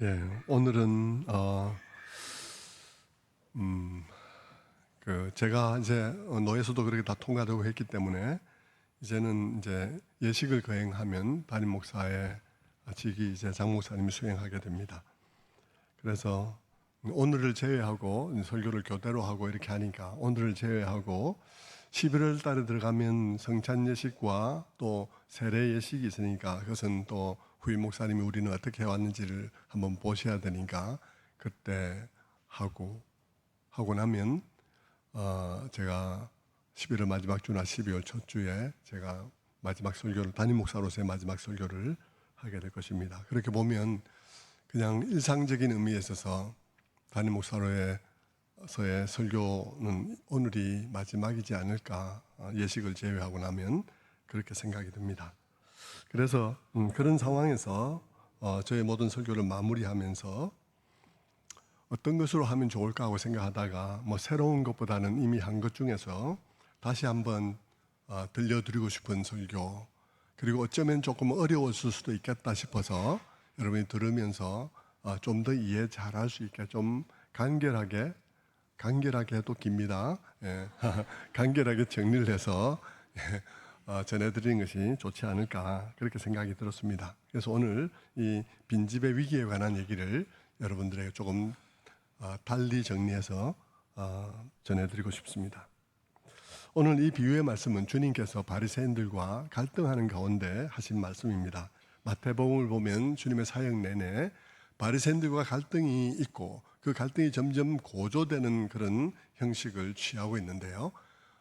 예, 오늘은 제가 이제 노예수도 그렇게 다 통과되고 했기 때문에 이제는 이제 예식을 거행하면 담임 목사의 직위 이제 장 목사님이 수행하게 됩니다. 그래서 오늘을 제외하고 설교를 교대로 하고 이렇게 하니까 오늘을 제외하고 11월 달에 들어가면 성찬 예식과 또 세례 예식이 있으니까 그것은 또 후임 목사님이 우리는 어떻게 해왔는지를 한번 보셔야 되니까 그때 하고 나면 제가 11월 마지막 주나 12월 첫 주에 제가 마지막 설교를 담임 목사로서의 마지막 설교를 하게 될 것입니다. 그렇게 보면 그냥 일상적인 의미에 있어서 담임 목사로서의 설교는 오늘이 마지막이지 않을까, 예식을 제외하고 나면 그렇게 생각이 듭니다. 그래서 그런 상황에서 저의 모든 설교를 마무리하면서 어떤 것으로 하면 좋을까 하고 생각하다가 새로운 것보다는 이미 한 것 중에서 다시 한번 들려드리고 싶은 설교, 그리고 어쩌면 조금 어려웠을 수도 있겠다 싶어서 여러분이 들으면서 좀 더 이해 잘할 수 있게 좀 간결하게 또 깁니다. 예. 간결하게 정리를 해서 전해드리는 것이 좋지 않을까 그렇게 생각이 들었습니다. 그래서 오늘 이 빈집의 위기에 관한 얘기를 여러분들에게 조금 달리 정리해서 전해드리고 싶습니다. 오늘 이 비유의 말씀은 주님께서 바리새인들과 갈등하는 가운데 하신 말씀입니다. 마태복음을 보면 주님의 사역 내내 바리새인들과 갈등이 있고 그 갈등이 점점 고조되는 그런 형식을 취하고 있는데요.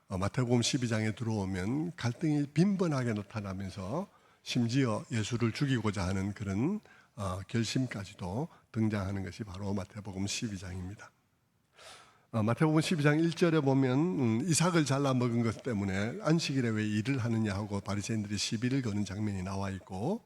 마태복음 12장에 들어오면 갈등이 빈번하게 나타나면서 심지어 예수를 죽이고자 하는 그런 결심까지도 등장하는 것이 바로 마태복음 12장입니다. 마태복음 12장 1절에 보면 이삭을 잘라 먹은 것 때문에 안식일에 왜 일을 하느냐 하고 바리새인들이 시비를 거는 장면이 나와 있고,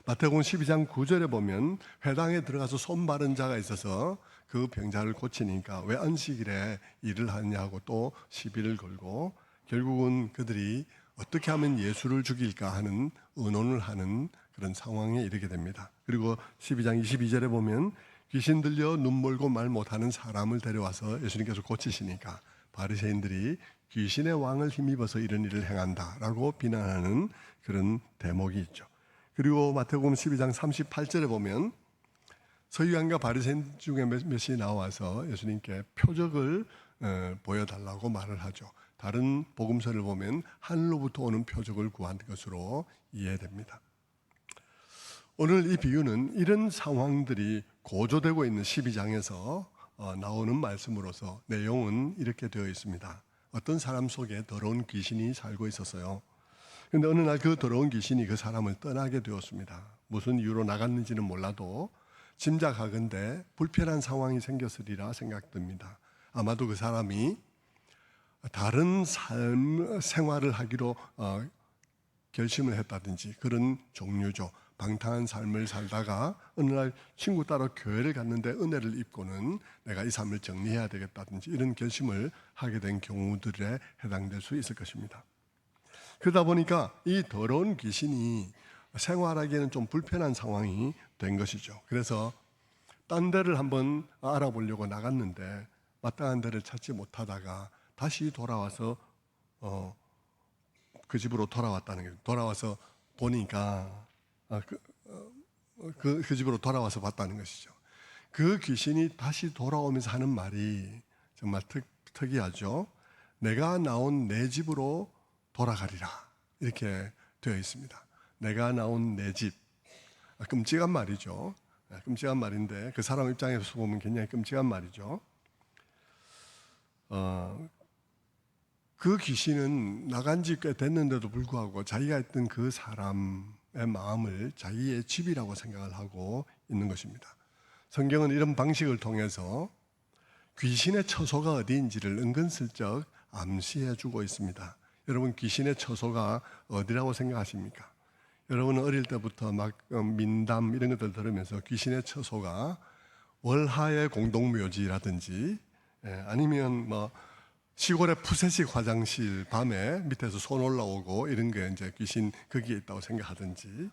마태복음 12장 9절에 보면 회당에 들어가서 손 바른 자가 있어서 그 병자를 고치니까 왜 안식일에 일을 하느냐 하고 또 시비를 걸고, 결국은 그들이 어떻게 하면 예수를 죽일까 하는 의논을 하는 그런 상황에 이르게 됩니다. 그리고 12장 22절에 보면 귀신 들려 눈 멀고 말 못하는 사람을 데려와서 예수님께서 고치시니까 바리새인들이 귀신의 왕을 힘입어서 이런 일을 행한다라고 비난하는 그런 대목이 있죠. 그리고 마태복음 12장 38절에 보면 서기관과 바리새인 중에 몇이 나와서 예수님께 표적을 보여달라고 말을 하죠. 다른 복음서를 보면 하늘로부터 오는 표적을 구한 것으로 이해됩니다. 오늘 이 비유는 이런 상황들이 고조되고 있는 12장에서 나오는 말씀으로서 내용은 이렇게 되어 있습니다. 어떤 사람 속에 더러운 귀신이 살고 있었어요. 그런데 어느 날 그 더러운 귀신이 그 사람을 떠나게 되었습니다. 무슨 이유로 나갔는지는 몰라도 짐작하건대 불편한 상황이 생겼으리라 생각됩니다. 아마도 그 사람이 다른 생활을 하기로 결심을 했다든지 그런 종류죠. 방탕한 삶을 살다가 어느 날 친구 따라 교회를 갔는데 은혜를 입고는 내가 이 삶을 정리해야 되겠다든지 이런 결심을 하게 된 경우들에 해당될 수 있을 것입니다. 그러다 보니까 이 더러운 귀신이 생활하기에는 좀 불편한 상황이 된 것이죠. 그래서 딴 데를 한번 알아보려고 나갔는데 마땅한 데를 찾지 못하다가 다시 돌아와서 그 집으로 돌아왔다는 거예요. 돌아와서 보니까 그 집으로 돌아와서 봤다는 것이죠. 그 귀신이 다시 돌아오면서 하는 말이 정말 특이하죠. 내가 나온 내 집으로 돌아가리라 이렇게 되어 있습니다. 내가 나온 내 집. 끔찍한 말이죠. 끔찍한 말인데 그 사람 입장에서 보면 굉장히 끔찍한 말이죠. 그 귀신은 나간 지 꽤 됐는데도 불구하고 자기가 있던 그 사람의 마음을 자기의 집이라고 생각을 하고 있는 것입니다. 성경은 이런 방식을 통해서 귀신의 처소가 어디인지를 은근슬쩍 암시해 주고 있습니다. 여러분, 귀신의 처소가 어디라고 생각하십니까? 여러분은 어릴 때부터 막 민담 이런 것들 들으면서 귀신의 처소가 월하의 공동묘지라든지 아니면 시골의 푸세식 화장실 밤에 밑에서 손 올라오고 이런 게 이제 귀신 거기에 있다고 생각하든지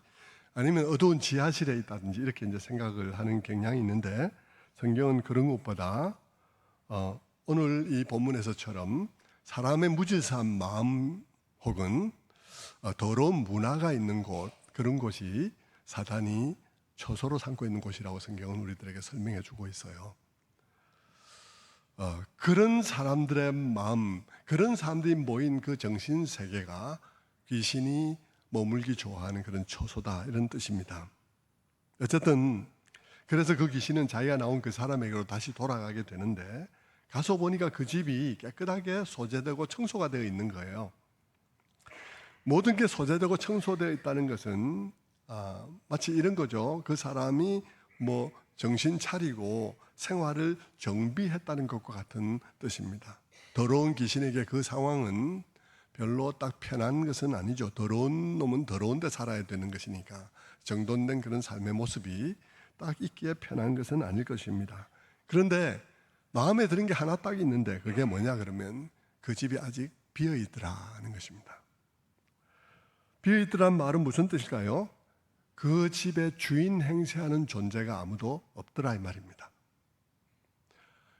아니면 어두운 지하실에 있다든지 이렇게 이제 생각을 하는 경향이 있는데, 성경은 그런 것보다 오늘 이 본문에서처럼 사람의 무질서한 마음 혹은 더러운 문화가 있는 곳, 그런 곳이 사단이 처소로 삼고 있는 곳이라고 성경은 우리들에게 설명해 주고 있어요. 그런 사람들의 마음, 그런 사람들이 모인 그 정신 세계가 귀신이 머물기 좋아하는 그런 처소다, 이런 뜻입니다. 어쨌든 그래서 그 귀신은 자기가 나온 그 사람에게로 다시 돌아가게 되는데, 가서 보니까 그 집이 깨끗하게 소재되고 청소가 되어 있는 거예요. 모든 게 소재되고 청소되어 있다는 것은 마치 이런 거죠. 그 사람이 뭐 정신 차리고 생활을 정비했다는 것과 같은 뜻입니다. 더러운 귀신에게 그 상황은 별로 딱 편한 것은 아니죠. 더러운 놈은 더러운 데 살아야 되는 것이니까 정돈된 그런 삶의 모습이 딱 있기에 편한 것은 아닐 것입니다. 그런데 마음에 드는 게 하나 딱 있는데, 그게 뭐냐 그러면 그 집이 아직 비어있더라는 것입니다. 비어있더란 말은 무슨 뜻일까요? 그 집의 주인 행세하는 존재가 아무도 없더라 이 말입니다.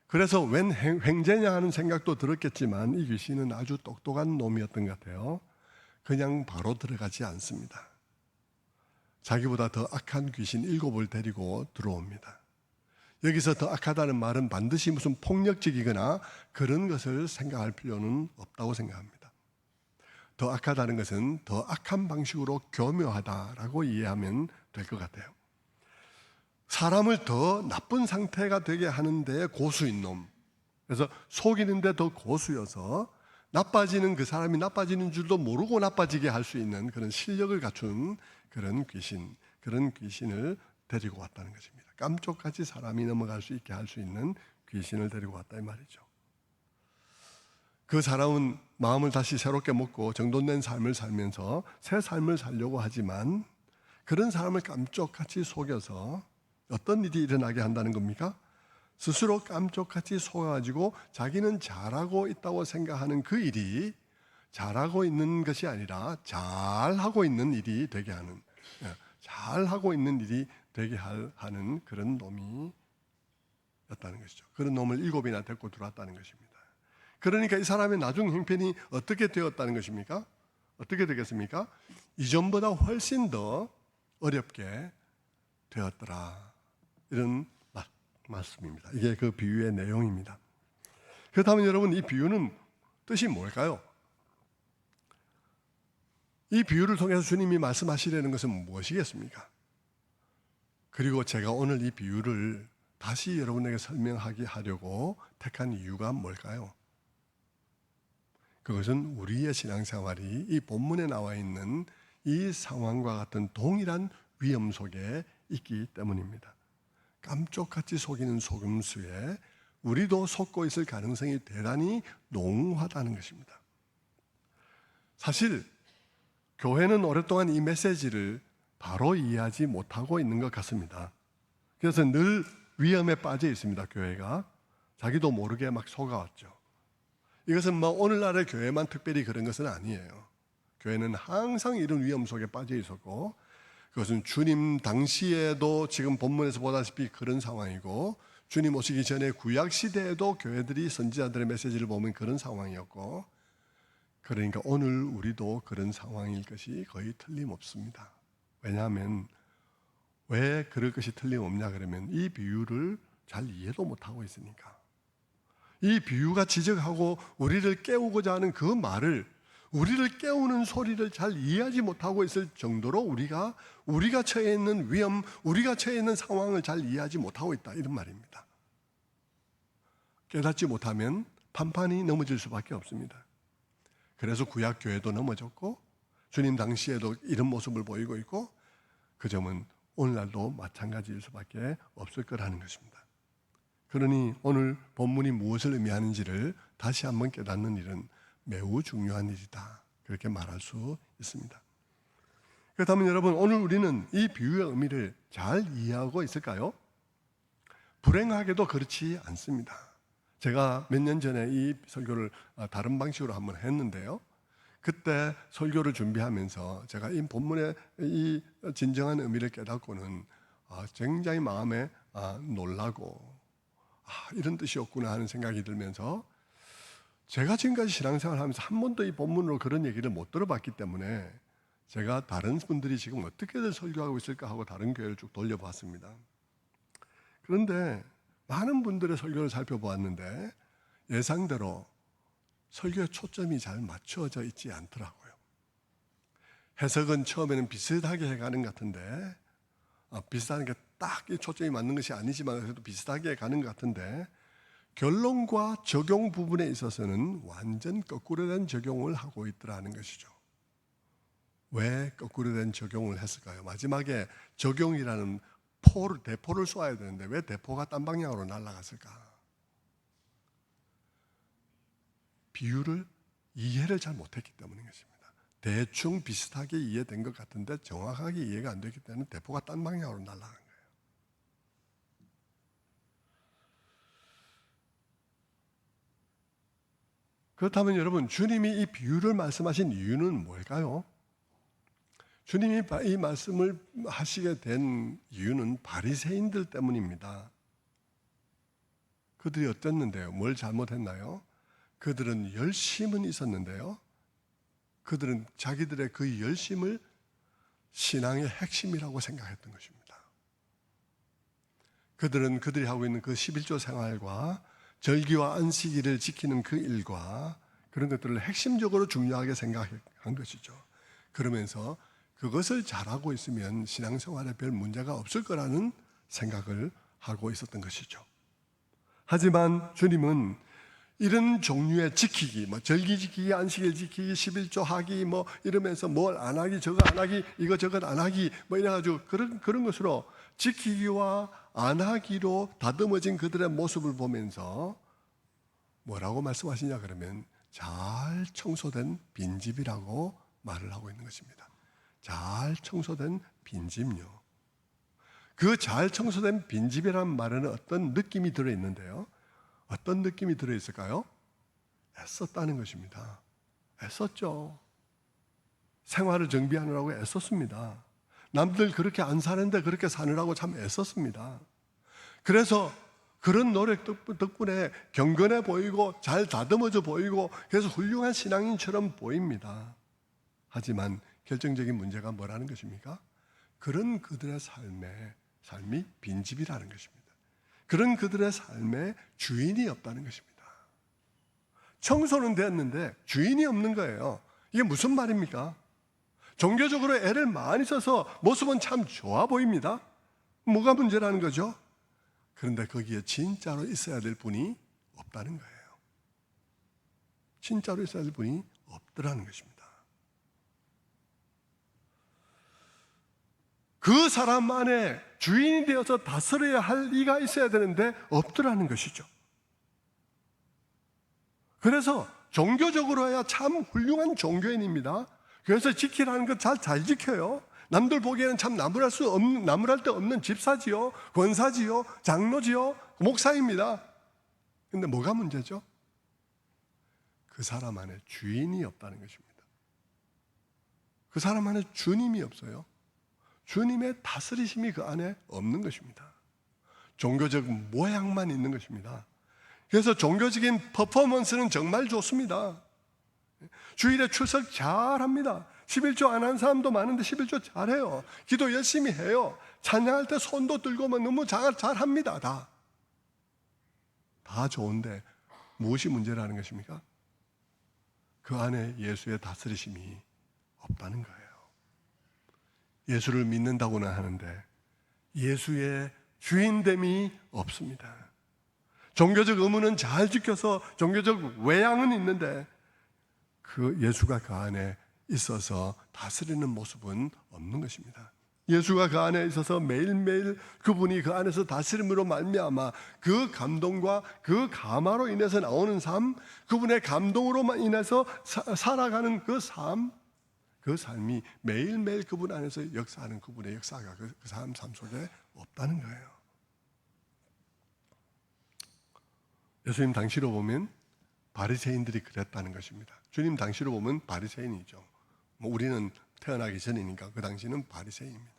그래서 웬 횡재냐 하는 생각도 들었겠지만 이 귀신은 아주 똑똑한 놈이었던 것 같아요. 그냥 바로 들어가지 않습니다. 자기보다 더 악한 귀신 7을 데리고 들어옵니다. 여기서 더 악하다는 말은 반드시 무슨 폭력적이거나 그런 것을 생각할 필요는 없다고 생각합니다. 더 악하다는 것은 더 악한 방식으로 교묘하다라고 이해하면 될 것 같아요. 사람을 더 나쁜 상태가 되게 하는 데 고수인 놈. 그래서 속이는데 더 고수여서 나빠지는, 그 사람이 나빠지는 줄도 모르고 나빠지게 할 수 있는 그런 실력을 갖춘 그런 귀신을 데리고 왔다는 것입니다. 깜짝같이 사람이 넘어갈 수 있게 할 수 있는 귀신을 데리고 왔다 이 말이죠. 그 사람은 마음을 다시 새롭게 먹고 정돈된 삶을 살면서 새 삶을 살려고 하지만, 그런 사람을 깜짝같이 속여서 어떤 일이 일어나게 한다는 겁니까? 스스로 깜짝같이 속아가지고 자기는 잘하고 있다고 생각하는 그 일이 잘하고 있는 것이 아니라 잘하고 있는 일이 되게 하는, 잘하고 있는 일이 되게 하는 그런 놈이었다는 것이죠. 그런 놈을 7이나 데리고 들어왔다는 것입니다. 그러니까 이 사람의 나중 형편이 어떻게 되었다는 것입니까? 어떻게 되겠습니까? 이전보다 훨씬 더 어렵게 되었더라, 이런 말씀입니다. 이게 그 비유의 내용입니다. 그렇다면 여러분, 이 비유는 뜻이 뭘까요? 이 비유를 통해서 주님이 말씀하시려는 것은 무엇이겠습니까? 그리고 제가 오늘 이 비유를 다시 여러분에게 설명하게 하려고 택한 이유가 뭘까요? 그것은 우리의 신앙생활이 이 본문에 나와 있는 이 상황과 같은 동일한 위험 속에 있기 때문입니다. 깜짝같이 속이는 속임수에 우리도 속고 있을 가능성이 대단히 농후하다는 것입니다. 사실 교회는 오랫동안 이 메시지를 바로 이해하지 못하고 있는 것 같습니다. 그래서 늘 위험에 빠져 있습니다. 교회가 자기도 모르게 막 속아왔죠. 이것은 뭐 오늘날의 교회만 특별히 그런 것은 아니에요. 교회는 항상 이런 위험 속에 빠져 있었고, 그것은 주님 당시에도 지금 본문에서 보다시피 그런 상황이고, 주님 오시기 전에 구약 시대에도 교회들이 선지자들의 메시지를 보면 그런 상황이었고, 그러니까 오늘 우리도 그런 상황일 것이 거의 틀림없습니다. 왜냐하면 왜 그럴 것이 틀림없냐 그러면 이 비유를 잘 이해도 못하고 있으니까. 이 비유가 지적하고 우리를 깨우고자 하는 그 말을, 우리를 깨우는 소리를 잘 이해하지 못하고 있을 정도로 우리가 처해 있는 위험, 우리가 처해 있는 상황을 잘 이해하지 못하고 있다, 이런 말입니다. 깨닫지 못하면 판판이 넘어질 수밖에 없습니다. 그래서 구약 교회도 넘어졌고 주님 당시에도 이런 모습을 보이고 있고, 그 점은 오늘날도 마찬가지일 수밖에 없을 거라는 것입니다. 그러니 오늘 본문이 무엇을 의미하는지를 다시 한번 깨닫는 일은 매우 중요한 일이다, 그렇게 말할 수 있습니다. 그렇다면 여러분, 오늘 우리는 이 비유의 의미를 잘 이해하고 있을까요? 불행하게도 그렇지 않습니다. 제가 몇 년 전에 이 설교를 다른 방식으로 한번 했는데요, 그때 설교를 준비하면서 제가 이 본문의 이 진정한 의미를 깨닫고는 굉장히 마음에 놀라고 이런 뜻이었구나 하는 생각이 들면서, 제가 지금까지 신앙생활을 하면서 한 번도 이 본문으로 그런 얘기를 못 들어봤기 때문에 제가 다른 분들이 지금 어떻게들 설교하고 있을까 하고 다른 교회를 쭉 돌려봤습니다. 그런데 많은 분들의 설교를 살펴보았는데 예상대로 설교의 초점이 잘 맞춰져 있지 않더라고요. 해석은 처음에는 비슷하게 해가는 것 같은데, 비슷한 게 딱 초점이 맞는 것이 아니지만 그래도 비슷하게 가는 것 같은데, 결론과 적용 부분에 있어서는 완전 거꾸로 된 적용을 하고 있더라는 것이죠. 왜 거꾸로 된 적용을 했을까요? 마지막에 적용이라는 대포를 쏘아야 되는데 왜 대포가 딴 방향으로 날아갔을까? 비유를 이해를 잘 못했기 때문인 것입니다. 대충 비슷하게 이해된 것 같은데 정확하게 이해가 안 됐기 때문에 대포가 딴 방향으로 날아간 거예요. 그렇다면 여러분, 주님이 이 비유를 말씀하신 이유는 뭘까요? 주님이 이 말씀을 하시게 된 이유는 바리새인들 때문입니다. 그들이 어땠는데요? 뭘 잘못했나요? 그들은 열심은 있었는데요, 그들은 자기들의 그 열심을 신앙의 핵심이라고 생각했던 것입니다. 그들은 그들이 하고 있는 그 11조 생활과 절기와 안식일을 지키는 그 일과 그런 것들을 핵심적으로 중요하게 생각한 것이죠. 그러면서 그것을 잘하고 있으면 신앙생활에 별 문제가 없을 거라는 생각을 하고 있었던 것이죠. 하지만 주님은 이런 종류의 지키기, 절기 지키기, 안식일 지키기, 11조 하기, 이러면서 뭘 안 하기, 저거 안 하기, 이거 저거 안 하기, 이래가지고 그런 것으로 지키기와 안 하기로 다듬어진 그들의 모습을 보면서 뭐라고 말씀하시냐 그러면 잘 청소된 빈집이라고 말을 하고 있는 것입니다. 잘 청소된 빈집요. 그 잘 청소된 빈집이라는 말에는 어떤 느낌이 들어있는데요. 어떤 느낌이 들어있을까요? 애썼다는 것입니다. 애썼죠. 생활을 정비하느라고 애썼습니다. 남들 그렇게 안 사는데 그렇게 사느라고 참 애썼습니다. 그래서 그런 노력 덕분에 경건해 보이고 잘 다듬어져 보이고 그래서 훌륭한 신앙인처럼 보입니다. 하지만 결정적인 문제가 뭐라는 것입니까? 그런 그들의 삶이 빈집이라는 것입니다. 그런 그들의 삶에 주인이 없다는 것입니다. 청소는 되었는데 주인이 없는 거예요. 이게 무슨 말입니까? 종교적으로 애를 많이 써서 모습은 참 좋아 보입니다. 뭐가 문제라는 거죠? 그런데 거기에 진짜로 있어야 될 분이 없다는 거예요. 진짜로 있어야 될 분이 없더라는 것입니다. 그 사람 안에 주인이 되어서 다스려야 할 이가 있어야 되는데 없더라는 것이죠. 그래서 종교적으로 해야 참 훌륭한 종교인입니다. 그래서 지키라는 것 잘 지켜요. 남들 보기에는 참 나무랄 데 없는 집사지요, 권사지요, 장로지요, 목사입니다. 근데 뭐가 문제죠? 그 사람 안에 주인이 없다는 것입니다. 그 사람 안에 주님이 없어요. 주님의 다스리심이 그 안에 없는 것입니다. 종교적 모양만 있는 것입니다. 그래서 종교적인 퍼포먼스는 정말 좋습니다. 주일에 출석 잘합니다. 11조 안 한 사람도 많은데 11조 잘해요. 기도 열심히 해요. 찬양할 때 손도 들고 너무 잘합니다. 다 좋은데 무엇이 문제라는 것입니까? 그 안에 예수의 다스리심이 없다는 거예요. 예수를 믿는다고는 하는데 예수의 주인됨이 없습니다. 종교적 의무는 잘 지켜서 종교적 외양은 있는데 그 예수가 그 안에 있어서 다스리는 모습은 없는 것입니다. 예수가 그 안에 있어서 매일매일 그분이 그 안에서 다스림으로 말미암아 그 감동과 그 감화로 인해서 나오는 삶, 그분의 감동으로만 인해서 살아가는 그 삶이 매일매일 그분 안에서 역사하는 그분의 역사가 그 삶 속에 없다는 거예요. 예수님 당시로 보면 바리새인들이 그랬다는 것입니다. 주님 당시로 보면 바리새인이죠. 우리는 태어나기 전이니까 그 당시는 바리새인입니다.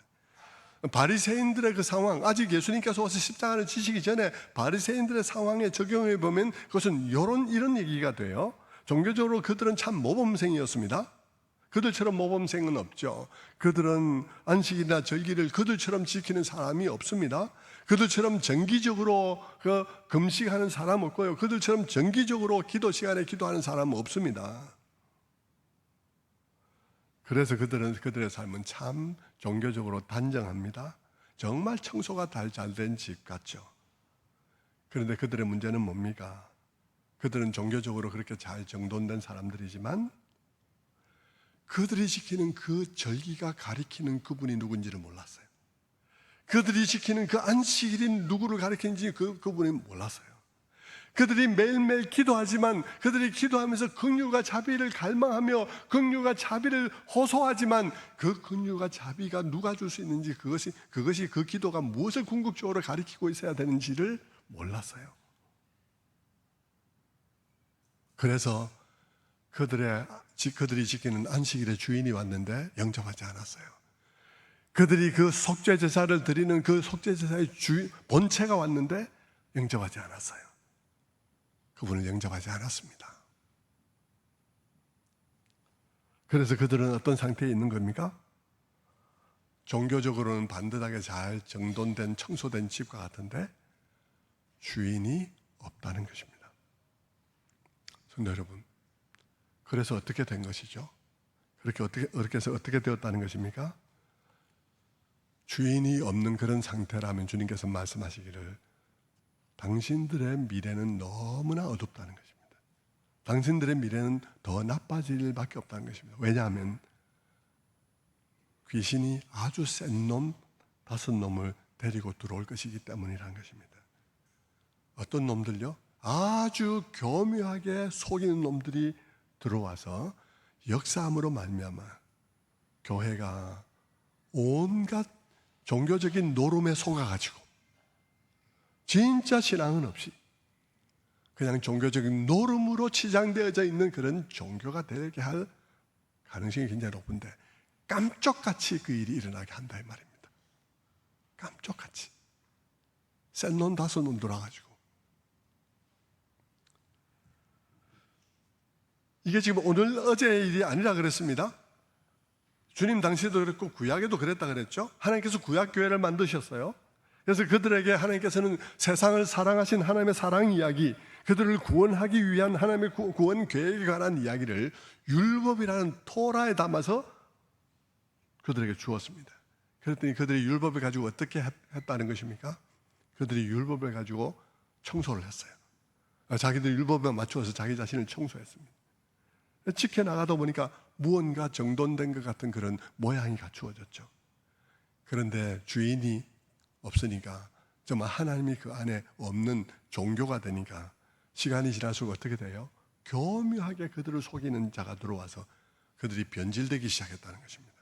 바리새인들의 그 상황, 아직 예수님께서 와서 십자가를 지시기 전에 바리새인들의 상황에 적용해 보면 그것은 이런 얘기가 돼요. 종교적으로 그들은 참 모범생이었습니다. 그들처럼 모범생은 없죠. 그들은 안식일이나 절기를 그들처럼 지키는 사람이 없습니다. 그들처럼 정기적으로 금식하는 사람 없고요. 그들처럼 정기적으로 기도 시간에 기도하는 사람은 없습니다. 그래서 그들의 삶은 참 종교적으로 단정합니다. 정말 청소가 잘 된 집 같죠. 그런데 그들의 문제는 뭡니까? 그들은 종교적으로 그렇게 잘 정돈된 사람들이지만 그들이 지키는 그 절기가 가리키는 그분이 누군지를 몰랐어요. 그들이 지키는 그 안식일이 누구를 가리키는지 그분이 몰랐어요. 그들이 매일매일 기도하지만 그들이 기도하면서 긍휼과 자비를 갈망하며 긍휼과 자비를 호소하지만 그 긍휼과 자비가 누가 줄 수 있는지 그것이 그 기도가 무엇을 궁극적으로 가리키고 있어야 되는지를 몰랐어요. 그래서 그들이 지키는 안식일의 주인이 왔는데 영접하지 않았어요. 그들이 그 속죄제사를 드리는 그 속죄제사의 본체가 왔는데 영접하지 않았어요. 그분을 영접하지 않았습니다. 그래서 그들은 어떤 상태에 있는 겁니까? 종교적으로는 반듯하게 잘 정돈된 청소된 집과 같은데 주인이 없다는 것입니다. 성도 여러분, 그래서 어떻게 된 것이죠? 그렇게 해서 어떻게 되었다는 것입니까? 주인이 없는 그런 상태라면 주님께서 말씀하시기를 당신들의 미래는 너무나 어둡다는 것입니다. 당신들의 미래는 더 나빠질 일밖에 없다는 것입니다. 왜냐하면 귀신이 아주 센 놈 5놈을 데리고 들어올 것이기 때문이라는 것입니다. 어떤 놈들요? 아주 교묘하게 속이는 놈들이 들어와서 역사함으로 말미암아 교회가 온갖 종교적인 노름에 속아가지고 진짜 신앙은 없이 그냥 종교적인 노름으로 치장되어져 있는 그런 종교가 되게 할 가능성이 굉장히 높은데 깜짝같이 그 일이 일어나게 한다 이 말입니다. 깜짝같이 센 놈 5놈 돌아가지고 이게 지금 오늘 어제의 일이 아니라 그랬습니다. 주님 당시에도 그랬고 구약에도 그랬다 그랬죠. 하나님께서 구약교회를 만드셨어요. 그래서 그들에게 하나님께서는 세상을 사랑하신 하나님의 사랑 이야기, 그들을 구원하기 위한 하나님의 구원 계획에 관한 이야기를 율법이라는 토라에 담아서 그들에게 주었습니다. 그랬더니 그들이 율법을 가지고 어떻게 했다는 것입니까? 그들이 율법을 가지고 청소를 했어요. 자기들 율법에 맞추어서 자기 자신을 청소했습니다. 지켜나가다 보니까 무언가 정돈된 것 같은 그런 모양이 갖추어졌죠. 그런데 주인이 없으니까 정말 하나님이 그 안에 없는 종교가 되니까 시간이 지날수록 어떻게 돼요? 교묘하게 그들을 속이는 자가 들어와서 그들이 변질되기 시작했다는 것입니다.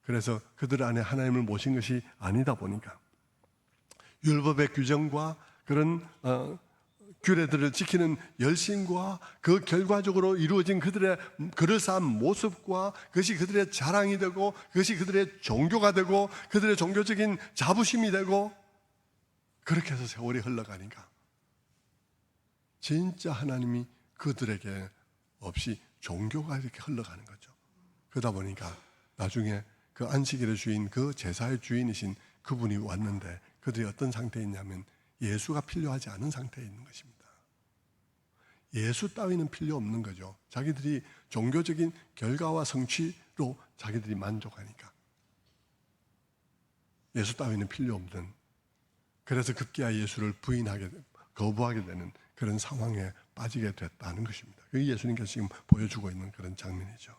그래서 그들 안에 하나님을 모신 것이 아니다 보니까 율법의 규정과 그런 규례들을 지키는 열심과 그 결과적으로 이루어진 그들의 그럴싸한 모습과 그것이 그들의 자랑이 되고 그것이 그들의 종교가 되고 그들의 종교적인 자부심이 되고 그렇게 해서 세월이 흘러가니까 진짜 하나님이 그들에게 없이 종교가 이렇게 흘러가는 거죠. 그러다 보니까 나중에 그 안식일의 주인, 그 제사의 주인이신 그분이 왔는데 그들이 어떤 상태에 있냐면 예수가 필요하지 않은 상태에 있는 것입니다. 예수 따위는 필요 없는 거죠. 자기들이 종교적인 결과와 성취로 자기들이 만족하니까 예수 따위는 필요 없는, 그래서 급기야 예수를 거부하게 되는 그런 상황에 빠지게 됐다는 것입니다. 그게 예수님께서 지금 보여주고 있는 그런 장면이죠.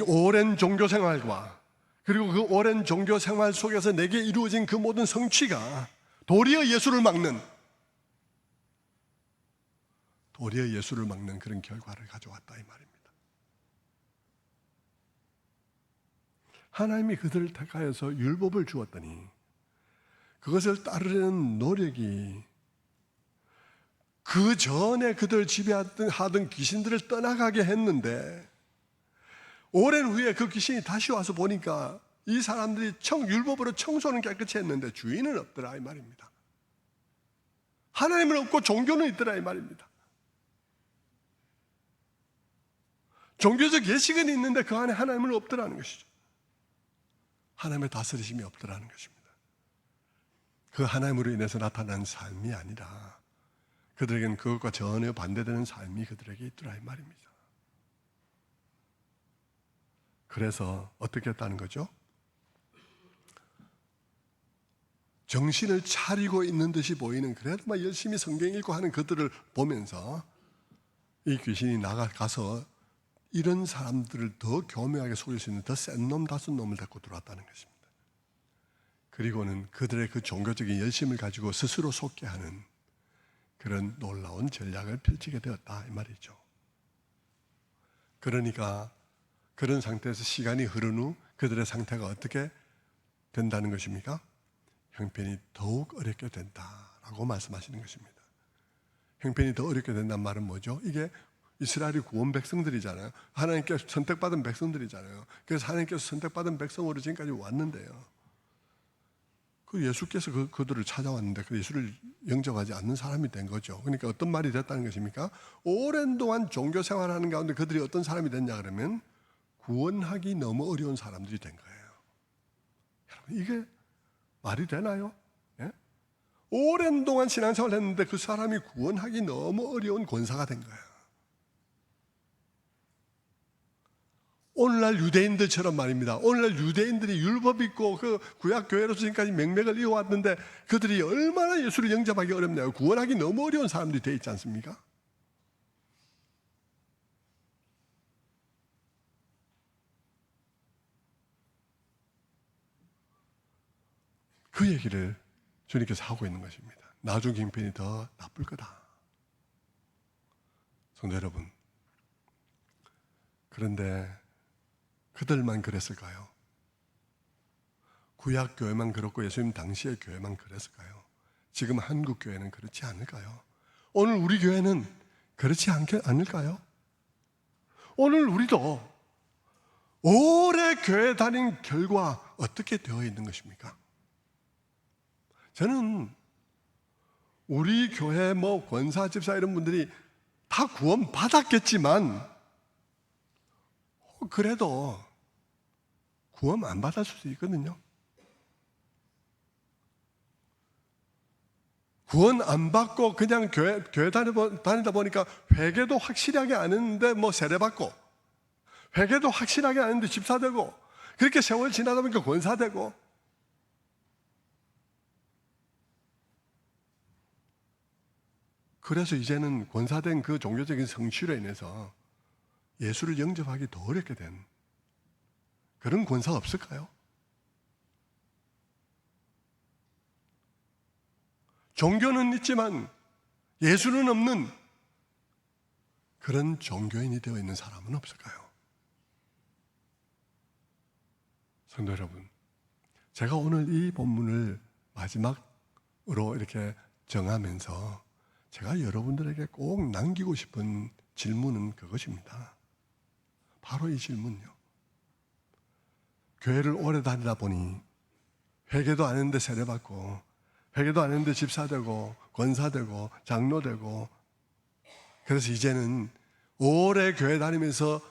오랜 종교 생활과 그리고 그 오랜 종교 생활 속에서 내게 이루어진 그 모든 성취가 도리어 예수를 막는 그런 결과를 가져왔다 이 말입니다. 하나님이 그들을 택하여서 율법을 주었더니 그것을 따르려는 노력이 그 전에 그들 지배하던 귀신들을 떠나가게 했는데 오랜 후에 그 귀신이 다시 와서 보니까 이 사람들이 율법으로 청소는 깨끗이 했는데 주인은 없더라 이 말입니다. 하나님은 없고 종교는 있더라 이 말입니다. 종교적 예식은 있는데 그 안에 하나님은 없더라는 것이죠. 하나님의 다스리심이 없더라는 것입니다. 그 하나님으로 인해서 나타난 삶이 아니라 그들에게는 그것과 전혀 반대되는 삶이 그들에게 있더라 이 말입니다. 그래서 어떻게 했다는 거죠? 정신을 차리고 있는 듯이 보이는, 그래도 막 열심히 성경 읽고 하는 그들을 보면서 이 귀신이 나가서 이런 사람들을 더 교묘하게 속일 수 있는 더 센 놈 5놈을 데리고 들어왔다는 것입니다. 그리고는 그들의 그 종교적인 열심을 가지고 스스로 속게 하는 그런 놀라운 전략을 펼치게 되었다 이 말이죠. 그러니까 그런 상태에서 시간이 흐른 후 그들의 상태가 어떻게 된다는 것입니까? 형편이 더욱 어렵게 된다라고 말씀하시는 것입니다. 형편이 더 어렵게 된다는 말은 뭐죠? 이게 이스라엘이 구원 백성들이잖아요. 하나님께서 선택받은 백성들이잖아요. 그래서 하나님께서 선택받은 백성으로 지금까지 왔는데요. 그 예수께서 그들을 찾아왔는데 그 예수를 영접하지 않는 사람이 된 거죠. 그러니까 어떤 말이 됐다는 것입니까? 오랜 동안 종교 생활하는 가운데 그들이 어떤 사람이 됐냐 그러면 구원하기 너무 어려운 사람들이 된 거예요. 여러분 이게 말이 되나요? 예? 오랜 동안 신앙생활을 했는데 그 사람이 구원하기 너무 어려운 권사가 된 거예요. 오늘날 유대인들처럼 말입니다. 오늘날 유대인들이 율법 있고 그 구약 교회로서 지금까지 명맥을 이어왔는데 그들이 얼마나 예수를 영접하기 어렵나요? 구원하기 너무 어려운 사람들이 되어 있지 않습니까? 그 얘기를 주님께서 하고 있는 것입니다. 나중 형편이 더 나쁠 거다. 성도 여러분, 그런데 그들만 그랬을까요? 구약 교회만 그렇고 예수님 당시의 교회만 그랬을까요? 지금 한국 교회는 그렇지 않을까요? 오늘 우리 교회는 그렇지 않을까요? 오늘 우리도 오래 교회 다닌 결과 어떻게 되어 있는 것입니까? 저는 우리 교회 권사, 집사 이런 분들이 다 구원 받았겠지만 그래도 구원 안 받을 수도 있거든요. 구원 안 받고 그냥 교회 다니다 보니까 회개도 확실하게 안 했는데 세례받고, 회개도 확실하게 안 했는데 집사되고, 그렇게 세월 지나다 보니까 권사되고, 그래서 이제는 권사된 그 종교적인 성취로 인해서 예수를 영접하기 더 어렵게 된 그런 권사 없을까요? 종교는 있지만 예수는 없는 그런 종교인이 되어 있는 사람은 없을까요? 성도 여러분, 제가 오늘 이 본문을 마지막으로 이렇게 정하면서 제가 여러분들에게 꼭 남기고 싶은 질문은 그것입니다. 바로 이 질문요. 교회를 오래 다니다 보니 회개도 안 했는데 세례받고, 회개도 안 했는데 집사되고, 권사되고, 장로되고, 그래서 이제는 오래 교회 다니면서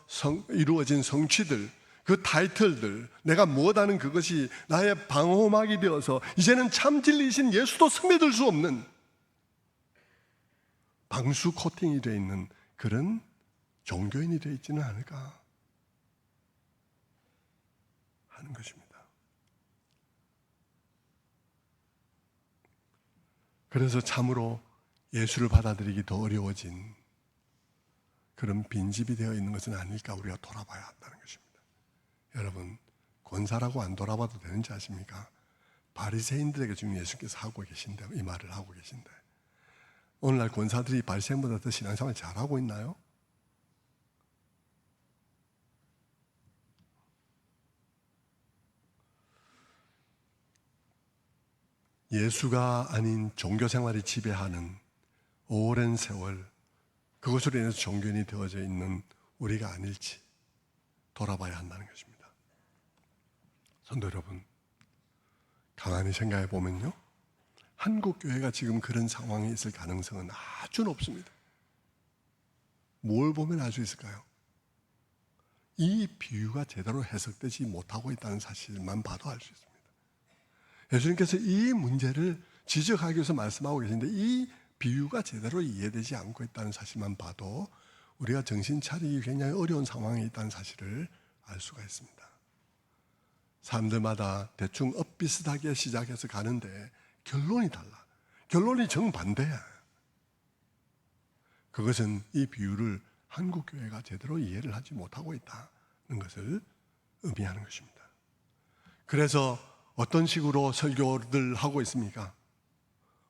이루어진 성취들, 그 타이틀들, 내가 무엇하는 그것이 나의 방어막이 되어서 이제는 참 진리이신 예수도 스며들 수 없는 방수 코팅이 되어 있는 그런 종교인이 되어 있지는 않을까 하는 것입니다. 그래서 참으로 예수를 받아들이기 더 어려워진 그런 빈집이 되어 있는 것은 아닐까 우리가 돌아봐야 한다는 것입니다. 여러분, 권사라고 안 돌아봐도 되는지 아십니까? 바리새인들에게 지금 예수께서 하고 계신데, 이 말을 하고 계신데, 오늘날 권사들이 바리새인보다 더 신앙생활 잘하고 있나요? 예수가 아닌 종교생활이 지배하는 오랜 세월 그것으로 인해서 종견이 되어져 있는 우리가 아닐지 돌아봐야 한다는 것입니다. 성도 여러분, 가만히 생각해 보면요, 한국 교회가 지금 그런 상황에 있을 가능성은 아주 높습니다. 뭘 보면 알 수 있을까요? 이 비유가 제대로 해석되지 못하고 있다는 사실만 봐도 알 수 있습니다. 예수님께서 이 문제를 지적하기 위해서 말씀하고 계신데 이 비유가 제대로 이해되지 않고 있다는 사실만 봐도 우리가 정신 차리기 굉장히 어려운 상황에 있다는 사실을 알 수가 있습니다. 사람들마다 대충 엇비슷하게 시작해서 가는데 결론이 달라. 결론이 정반대야. 그것은 이 비유를 한국 교회가 제대로 이해를 하지 못하고 있다는 것을 의미하는 것입니다. 그래서 어떤 식으로 설교를 하고 있습니까?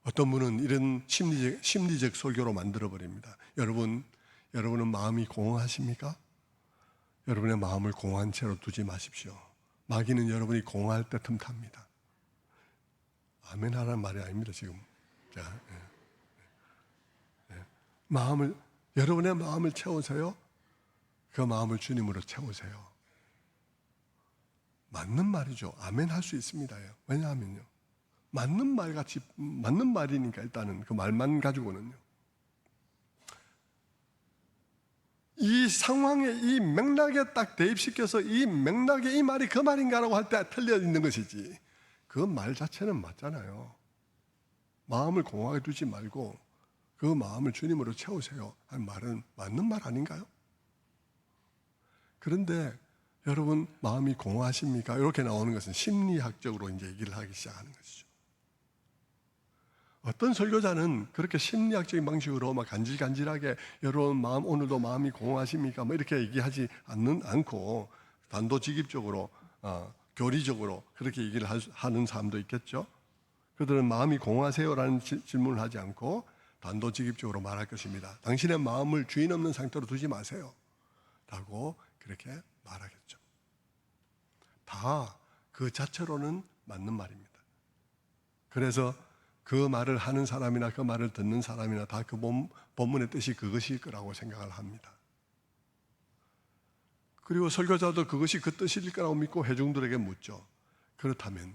어떤 분은 이런 심리적 설교로 만들어버립니다. 여러분은 마음이 공허하십니까? 여러분의 마음을 공허한 채로 두지 마십시오. 마귀는 여러분이 공허할 때 틈탑니다. 아멘 하라는 말이 아닙니다, 지금. 자, 여러분의 마음을 채우세요. 그 마음을 주님으로 채우세요. 맞는 말이죠. 아멘 할 수 있습니다. 왜냐하면요, 맞는 말이니까 일단은 그 말만 가지고는요, 이 상황에 이 맥락에 딱 대입시켜서 이 맥락에 이 말이 그 말인가라고 할 때 틀려 있는 것이지, 그 말 자체는 맞잖아요. 마음을 공허하게 두지 말고 그 마음을 주님으로 채우세요 하는 말은 맞는 말 아닌가요? 그런데 여러분 마음이 공허하십니까? 이렇게 나오는 것은 심리학적으로 이제 얘기를 하기 시작하는 것이죠. 어떤 설교자는 그렇게 심리학적인 방식으로 막 간질간질하게 여러분 마음 오늘도 마음이 공허하십니까? 뭐 이렇게 얘기하지 않고 단도직입적으로 교리적으로 그렇게 얘기를 하는 사람도 있겠죠. 그들은 마음이 공허하세요라는 질문을 하지 않고 단도직입적으로 말할 것입니다. 당신의 마음을 주인 없는 상태로 두지 마세요 라고 그렇게 말하겠죠. 다 그 자체로는 맞는 말입니다. 그래서 그 말을 하는 사람이나 그 말을 듣는 사람이나 다 그 본문의 뜻이 그것일 거라고 생각을 합니다. 그리고 설교자도 그것이 그 뜻일 거라고 믿고 회중들에게 묻죠. 그렇다면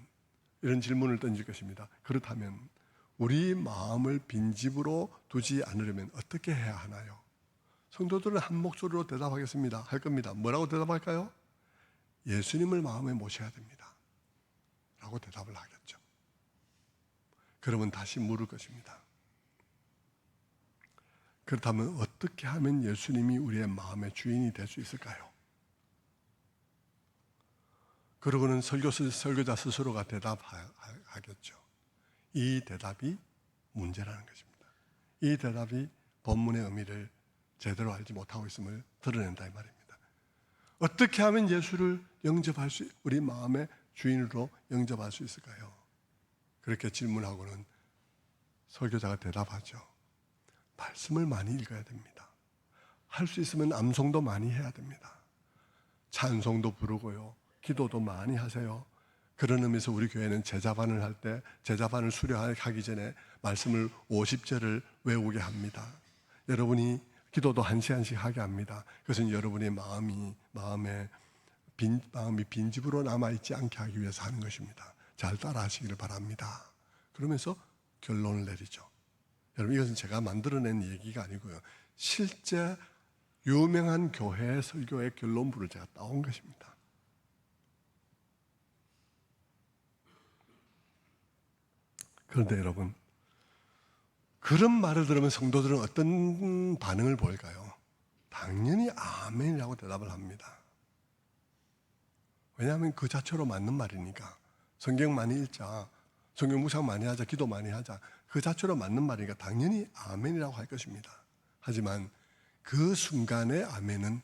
이런 질문을 던질 것입니다. 그렇다면 우리 마음을 빈집으로 두지 않으려면 어떻게 해야 하나요? 성도들은 한 목소리로 대답하겠습니다. 할 겁니다. 뭐라고 대답할까요? 예수님을 마음에 모셔야 됩니다 라고 대답을 하겠죠. 그러면 다시 물을 것입니다. 그렇다면 어떻게 하면 예수님이 우리의 마음의 주인이 될 수 있을까요? 그러고는 설교자 스스로가 대답하겠죠. 이 대답이 문제라는 것입니다. 이 대답이 본문의 의미를 제대로 알지 못하고 있음을 드러낸다 이 말입니다. 어떻게 하면 예수를 우리 마음의 주인으로 영접할 수 있을까요? 그렇게 질문하고는 설교자가 대답하죠. 말씀을 많이 읽어야 됩니다. 할 수 있으면 암송도 많이 해야 됩니다. 찬송도 부르고요, 기도도 많이 하세요. 그런 의미에서 우리 교회는 제자반을 할 때 제자반을 수료하기 전에 말씀을 50절을 외우게 합니다. 여러분이 기도도 한 시간씩 하게 합니다. 그것은 여러분의 마음이 빈집으로 남아있지 않게 하기 위해서 하는 것입니다. 잘 따라 하시기를 바랍니다. 그러면서 결론을 내리죠. 여러분, 이것은 제가 만들어낸 얘기가 아니고요, 실제 유명한 교회 설교의 결론부를 제가 따온 것입니다. 그런데 여러분, 그런 말을 들으면 성도들은 어떤 반응을 보일까요? 당연히 아멘이라고 대답을 합니다. 왜냐하면 그 자체로 맞는 말이니까. 성경 많이 읽자, 성경 묵상 많이 하자, 기도 많이 하자, 그 자체로 맞는 말이니까 당연히 아멘이라고 할 것입니다. 하지만 그 순간의 아멘은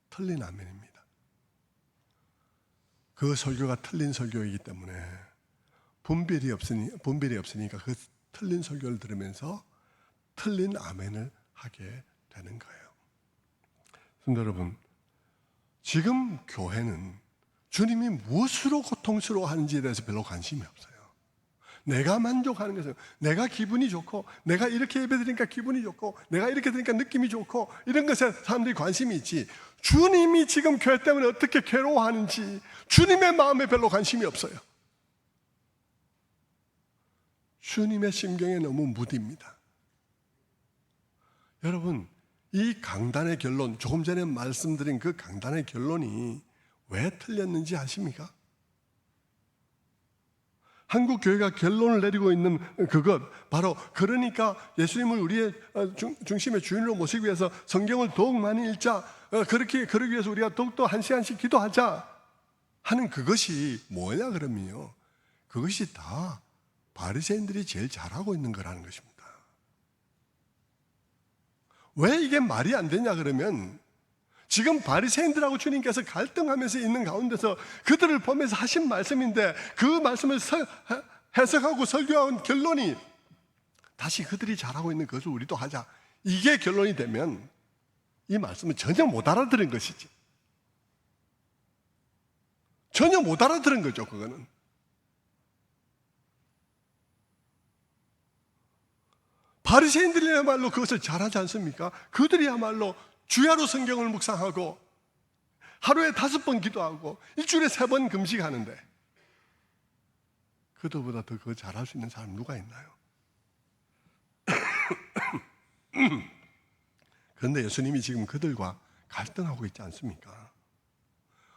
틀린 아멘입니다. 그 설교가 틀린 설교이기 때문에 분별이 없으니까 그 틀린 설교를 들으면서 틀린 아멘을 하게 되는 거예요. 성도 여러분, 지금 교회는 주님이 무엇으로 고통스러워하는지에 대해서 별로 관심이 없어요. 내가 만족하는 것은, 내가 기분이 좋고, 내가 이렇게 예배드리니까 기분이 좋고, 내가 이렇게 드리니까 느낌이 좋고, 이런 것에 사람들이 관심이 있지, 주님이 지금 교회 때문에 어떻게 괴로워하는지 주님의 마음에 별로 관심이 없어요. 주님의 심경에 너무 무딥니다. 여러분, 이 강단의 결론, 조금 전에 말씀드린 그 강단의 결론이 왜 틀렸는지 아십니까? 한국 교회가 결론을 내리고 있는 그것, 바로 그러니까 예수님을 우리의 중심의 주인으로 모시기 위해서 성경을 더욱 많이 읽자, 그러기 위해서 우리가 더욱더 한 시간씩 기도하자 하는 그것이 뭐냐 그러면요, 그것이 다 바리새인들이 제일 잘하고 있는 거라는 것입니다. 왜 이게 말이 안 되냐 그러면, 지금 바리새인들하고 주님께서 갈등하면서 있는 가운데서 그들을 보면서 하신 말씀인데, 그 말씀을 해석하고 설교한 결론이 다시 그들이 잘하고 있는 것을 우리도 하자, 이게 결론이 되면 이 말씀은 전혀 못 알아들은 것이지. 전혀 못 알아들은 거죠. 그거는 바리새인들이야말로 그것을 잘하지 않습니까? 그들이야말로 주야로 성경을 묵상하고 하루에 5번 기도하고 일주일에 3번 금식하는데, 그들보다 더 그거 잘할 수 있는 사람 누가 있나요? 그런데 예수님이 지금 그들과 갈등하고 있지 않습니까?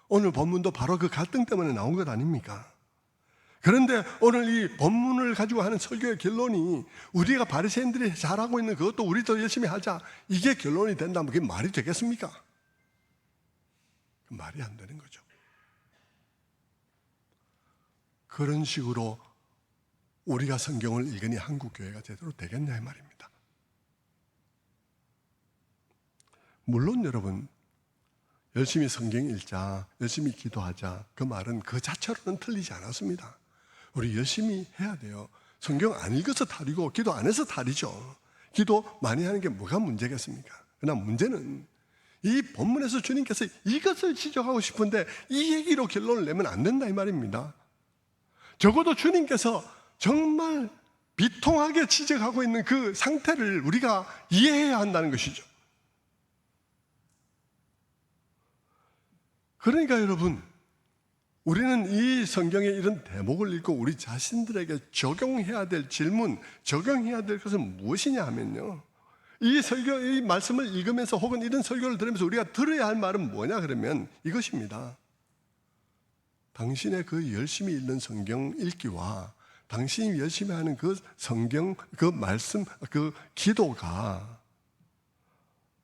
오늘 본문도 바로 그 갈등 때문에 나온 것 아닙니까? 그런데 오늘 이 본문을 가지고 하는 설교의 결론이 우리가 바리새인들이 잘하고 있는 그것도 우리도 열심히 하자, 이게 결론이 된다면 그게 말이 되겠습니까? 말이 안 되는 거죠. 그런 식으로 우리가 성경을 읽으니 한국 교회가 제대로 되겠냐 이 말입니다. 물론 여러분, 열심히 성경 읽자, 열심히 기도하자, 그 말은 그 자체로는 틀리지 않았습니다. 우리 열심히 해야 돼요. 성경 안 읽어서 탈이고 기도 안 해서 탈이죠. 기도 많이 하는 게 뭐가 문제겠습니까? 그러나 문제는 이 본문에서 주님께서 이것을 지적하고 싶은데 이 얘기로 결론을 내면 안 된다 이 말입니다. 적어도 주님께서 정말 비통하게 지적하고 있는 그 상태를 우리가 이해해야 한다는 것이죠. 그러니까 여러분, 우리는 이 성경의 이런 대목을 읽고 우리 자신들에게 적용해야 될 질문, 적용해야 될 것은 무엇이냐 하면요, 이 말씀을 읽으면서 혹은 이런 설교를 들으면서 우리가 들어야 할 말은 뭐냐 그러면 이것입니다. 당신의 그 열심히 읽는 성경 읽기와 당신이 열심히 하는 그 성경, 그 말씀, 그 기도가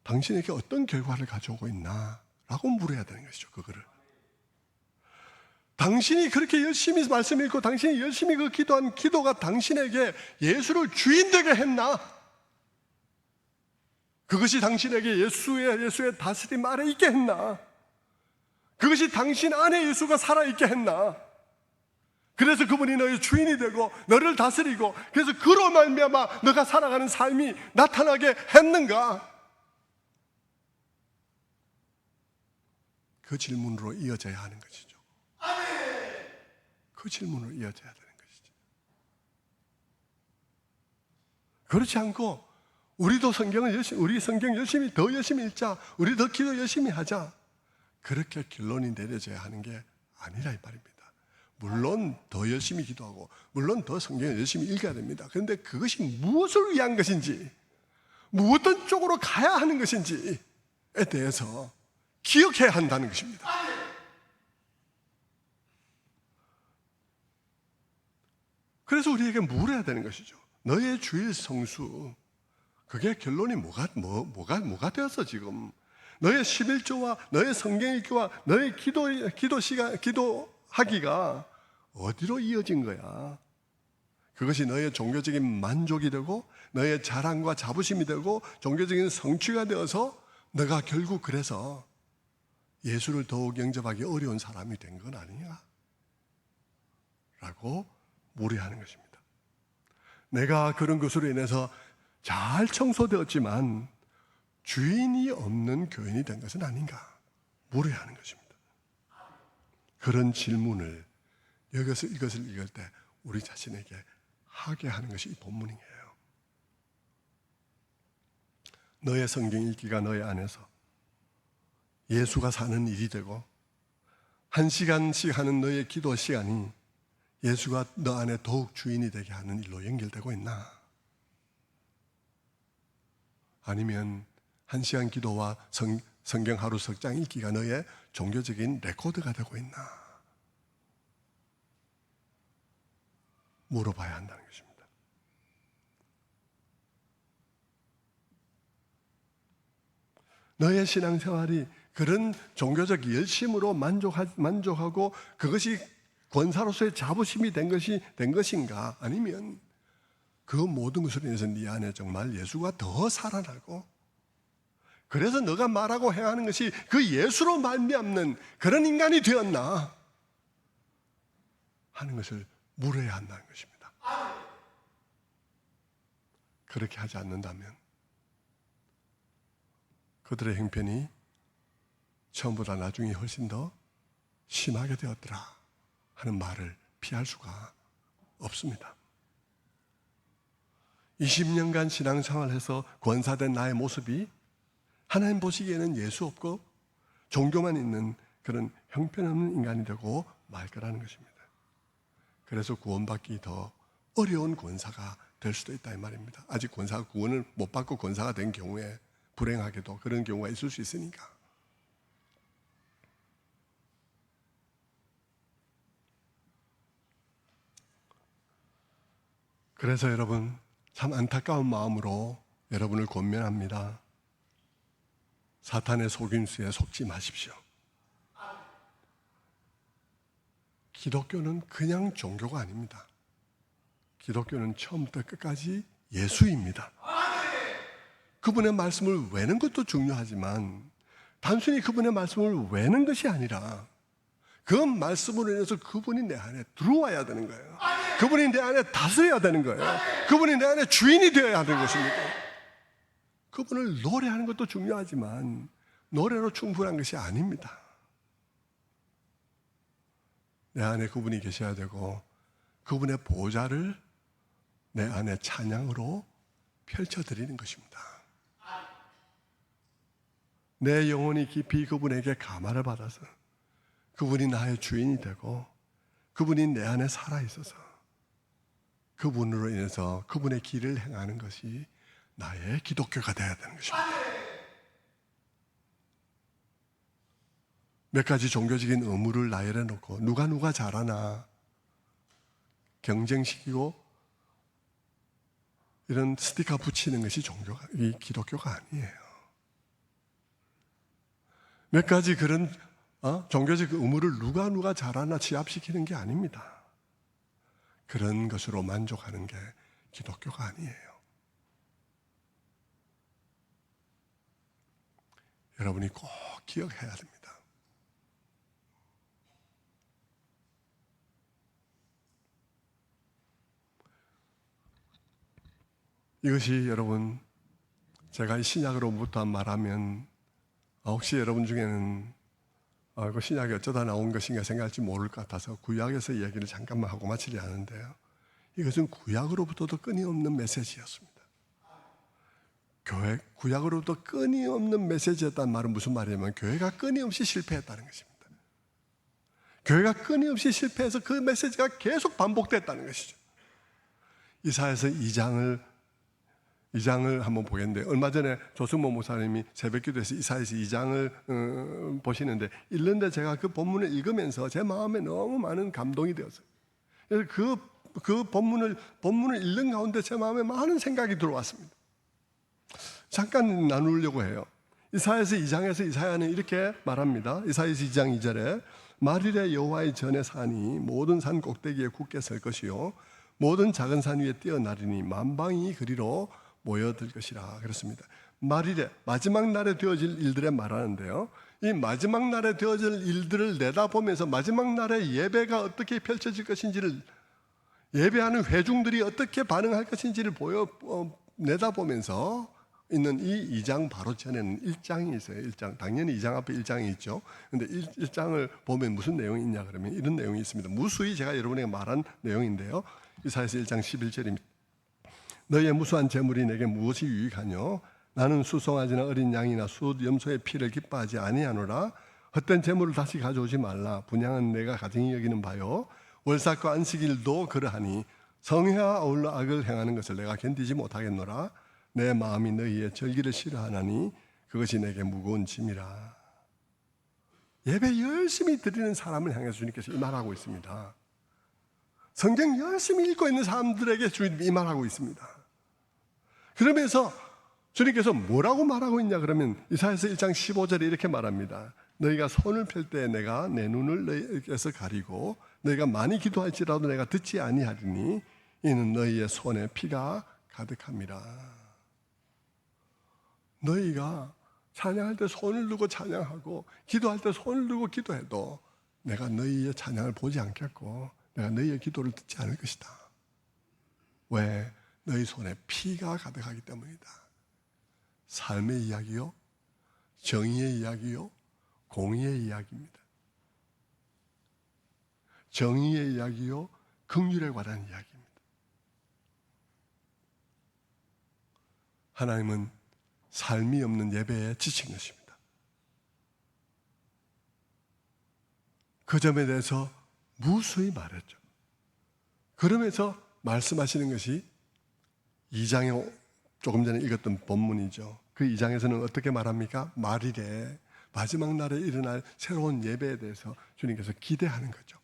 당신에게 어떤 결과를 가져오고 있나 라고 물어야 되는 것이죠. 그거를 당신이 그렇게 열심히 말씀 읽고 당신이 열심히 그 기도한 기도가 당신에게 예수를 주인 되게 했나? 그것이 당신에게 예수의 다스림 아래 있게 했나? 그것이 당신 안에 예수가 살아있게 했나? 그래서 그분이 너의 주인이 되고 너를 다스리고 그래서 그로 말미암아 너가 살아가는 삶이 나타나게 했는가? 그 질문으로 이어져야 하는 것이죠. 그 질문으로 이어져야 되는 것이죠. 그렇지 않고 우리도 성경을 우리 성경 더 열심히 읽자, 우리 더 기도 열심히 하자, 그렇게 결론이 내려져야 하는 게 아니라 이 말입니다. 물론 더 열심히 기도하고 물론 더 성경을 열심히 읽어야 됩니다. 그런데 그것이 무엇을 위한 것인지, 무엇떤 쪽으로 가야 하는 것인지에 대해서 기억해야 한다는 것입니다. 그래서 우리에게 물어야 되는 것이죠. 너의 주일 성수, 그게 결론이 뭐가 되었어 지금? 너의 11조와 너의 성경 읽기와 너의 기도 시간, 기도하기가 어디로 이어진 거야? 그것이 너의 종교적인 만족이 되고 너의 자랑과 자부심이 되고 종교적인 성취가 되어서 너가 결국 그래서 예수를 더욱 영접하기 어려운 사람이 된 건 아니냐? 라고 물어야 하는 것입니다. 내가 그런 것으로 인해서 잘 청소되었지만 주인이 없는 교인이 된 것은 아닌가? 물어야 하는 것입니다. 그런 질문을 이것을 읽을 때 우리 자신에게 하게 하는 것이 이 본문이에요. 너의 성경 읽기가 너의 안에서 예수가 사는 일이 되고, 1시간씩 하는 너의 기도 시간이 예수가 너 안에 더욱 주인이 되게 하는 일로 연결되고 있나? 아니면 1시간 기도와 성경 하루 석장 읽기가 너의 종교적인 레코드가 되고 있나? 물어봐야 한다는 것입니다. 너의 신앙생활이 그런 종교적 열심으로 만족하고 그것이 권사로서의 자부심이 된 것인가? 아니면 그 모든 것으로 인해서 네 안에 정말 예수가 더 살아나고, 그래서 너가 말하고 행하는 것이 그 예수로 말미암는 그런 인간이 되었나 하는 것을 물어야 한다는 것입니다. 그렇게 하지 않는다면 그들의 형편이 처음보다 나중에 훨씬 더 심하게 되었더라 하는 말을 피할 수가 없습니다. 20년간 신앙생활해서 권사된 나의 모습이 하나님 보시기에는 예수 없고 종교만 있는 그런 형편없는 인간이 되고 말 거라는 것입니다. 그래서 구원받기 더 어려운 권사가 될 수도 있다 이 말입니다. 아직 권사가 구원을 못 받고 권사가 된 경우에 불행하게도 그런 경우가 있을 수 있으니까. 그래서 여러분, 참 안타까운 마음으로 여러분을 권면합니다. 사탄의 속임수에 속지 마십시오. 기독교는 그냥 종교가 아닙니다. 기독교는 처음부터 끝까지 예수입니다. 그분의 말씀을 외는 것도 중요하지만 단순히 그분의 말씀을 외는 것이 아니라 그 말씀으로 인해서 그분이 내 안에 들어와야 되는 거예요. 그분이 내 안에 다스려야 되는 거예요. 그분이 내 안에 주인이 되어야 하는 것입니다. 그분을 노래하는 것도 중요하지만 노래로 충분한 것이 아닙니다. 내 안에 그분이 계셔야 되고 그분의 보좌를 내 안에 찬양으로 펼쳐드리는 것입니다. 내 영혼이 깊이 그분에게 감화를 받아서 그분이 나의 주인이 되고 그분이 내 안에 살아있어서 그분으로 인해서 그분의 길을 행하는 것이 나의 기독교가 되어야 되는 것입니다. 몇 가지 종교적인 의무를 나열해 놓고 누가 잘하나 경쟁시키고 이런 스티커 붙이는 것이 이 기독교가 아니에요. 몇 가지 그런 종교적 의무를 누가 잘하나 취합시키는 게 아닙니다. 그런 것으로 만족하는 게 기독교가 아니에요. 여러분이 꼭 기억해야 됩니다. 이것이 여러분, 제가 이 신약으로부터 말하면 혹시 여러분 중에는 그 신약이 어쩌다 나온 것인가 생각할지 모를 것 같아서 구약에서 이야기를 잠깐만 하고 마치려 하는데요. 이것은 구약으로부터도 끊임없는 메시지였습니다. 구약으로부터 끊임없는 메시지였다는 말은 무슨 말이냐면 교회가 끊임없이 실패했다는 것입니다. 교회가 끊임없이 실패해서 그 메시지가 계속 반복됐다는 것이죠. 이사야서 2장을 한번 보겠는데, 얼마 전에 조승모 목사님이 새벽기도에서 이사야서 2장을 보시는데 읽는데 제가 그 본문을 읽으면서 제 마음에 너무 많은 감동이 되었어요. 그래서 그 본문을 읽는 가운데 제 마음에 많은 생각이 들어왔습니다. 잠깐 나누려고 해요. 이사야서 2장에서 이사야는 이렇게 말합니다. 이사야서 2장 2절에 말일에 여호와의 전에 산이 모든 산 꼭대기에 굳게 설 것이요 모든 작은 산 위에 뛰어나리니 만방이 그리로 모여들 것이라 그랬습니다. 말일에 마지막 날에 되어질 일들에 말하는데요. 이 마지막 날에 되어질 일들을 내다보면서 마지막 날에 예배가 어떻게 펼쳐질 것인지를, 예배하는 회중들이 어떻게 반응할 것인지를 내다보면서 있는 이 2장 바로 전에는 1장이 있어요. 1장. 당연히 2장 앞에 1장이 있죠. 그런데 1장을 보면 무슨 내용이 있냐 그러면 이런 내용이 있습니다. 무수히 제가 여러분에게 말한 내용인데요. 이사야서 1장 11절입니다. 너희의 무수한 재물이 내게 무엇이 유익하뇨? 나는 수송아지나 어린 양이나 숫 염소의 피를 기뻐하지 아니하노라. 헛된 재물을 다시 가져오지 말라. 분향은 내가 가증히 여기는 바요. 월삭과 안식일도 그러하니 성회와 아울러 악을 행하는 것을 내가 견디지 못하겠노라. 내 마음이 너희의 절기를 싫어하나니 그것이 내게 무거운 짐이라. 예배 열심히 드리는 사람을 향해서 주님께서 이 말하고 있습니다. 성경 열심히 읽고 있는 사람들에게 주님이 이 말하고 있습니다. 그러면서 주님께서 뭐라고 말하고 있냐 그러면 이사야서 1장 15절에 이렇게 말합니다. 너희가 손을 펼 때 내가 내 눈을 너희에게서 가리고 너희가 많이 기도할지라도 내가 듣지 아니하리니 이는 너희의 손에 피가 가득함이라. 너희가 찬양할 때 손을 들고 찬양하고 기도할 때 손을 들고 기도해도 내가 너희의 찬양을 보지 않겠고 내가 너희의 기도를 듣지 않을 것이다. 왜? 너희 손에 피가 가득하기 때문이다. 삶의 이야기요, 정의의 이야기요, 공의의 이야기입니다. 정의의 이야기요, 긍휼에 관한 이야기입니다. 하나님은 삶이 없는 예배에 지친 것입니다. 그 점에 대해서 무수히 말했죠. 그러면서 말씀하시는 것이 2장에 조금 전에 읽었던 본문이죠. 그 2장에서는 어떻게 말합니까? 말일에 마지막 날에 일어날 새로운 예배에 대해서 주님께서 기대하는 거죠.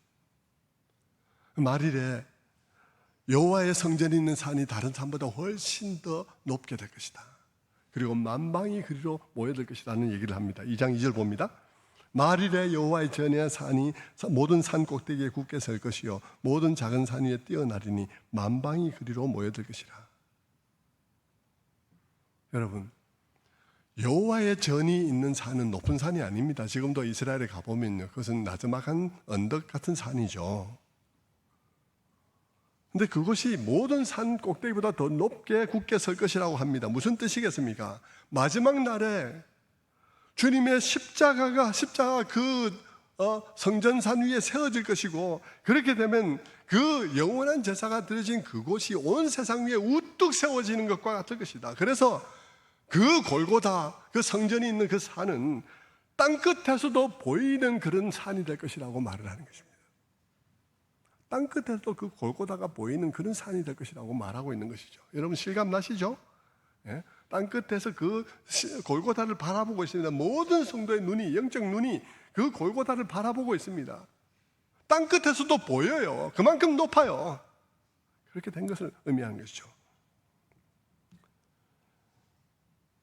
말일에 여호와의 성전이 있는 산이 다른 산보다 훨씬 더 높게 될 것이다. 그리고 만방이 그리로 모여들 것이라는 얘기를 합니다. 2장 2절 봅니다. 말일에 여호와의 전에 산이 모든 산 꼭대기에 굳게 설 것이요 모든 작은 산 위에 뛰어나리니 만방이 그리로 모여들 것이라. 여러분, 여호와의 전이 있는 산은 높은 산이 아닙니다. 지금도 이스라엘에 가보면요, 그것은 나지막한 언덕 같은 산이죠. 근데 그것이 모든 산 꼭대기보다 더 높게 굳게 설 것이라고 합니다. 무슨 뜻이겠습니까? 마지막 날에 주님의 십자가가 그 성전산 위에 세워질 것이고, 그렇게 되면 그 영원한 제사가 드려진 그곳이 온 세상 위에 우뚝 세워지는 것과 같을 것이다. 그래서 그 골고다, 그 성전이 있는 그 산은 땅끝에서도 보이는 그런 산이 될 것이라고 말을 하는 것입니다. 땅끝에서도 그 골고다가 보이는 그런 산이 될 것이라고 말하고 있는 것이죠. 여러분 실감 나시죠? 예? 땅끝에서 그 골고다를 바라보고 있습니다. 모든 성도의 눈이, 영적 눈이 그 골고다를 바라보고 있습니다. 땅끝에서도 보여요. 그만큼 높아요. 그렇게 된 것을 의미하는 것이죠.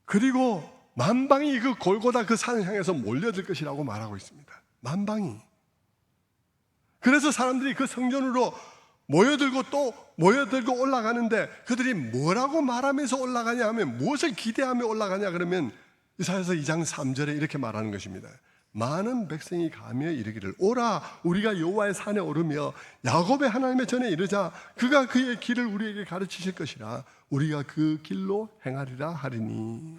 그리고 만방이 그 골고다 그 산을 향해서 몰려들 것이라고 말하고 있습니다. 만방이. 그래서 사람들이 그 성전으로 모여들고 또 모여들고 올라가는데 그들이 뭐라고 말하면서 올라가냐 하면, 무엇을 기대하며 올라가냐 그러면 이사야서 2장 3절에 이렇게 말하는 것입니다. 많은 백성이 가며 이르기를 오라 우리가 여호와의 산에 오르며 야곱의 하나님의 전에 이르자 그가 그의 길을 우리에게 가르치실 것이라 우리가 그 길로 행하리라 하리니.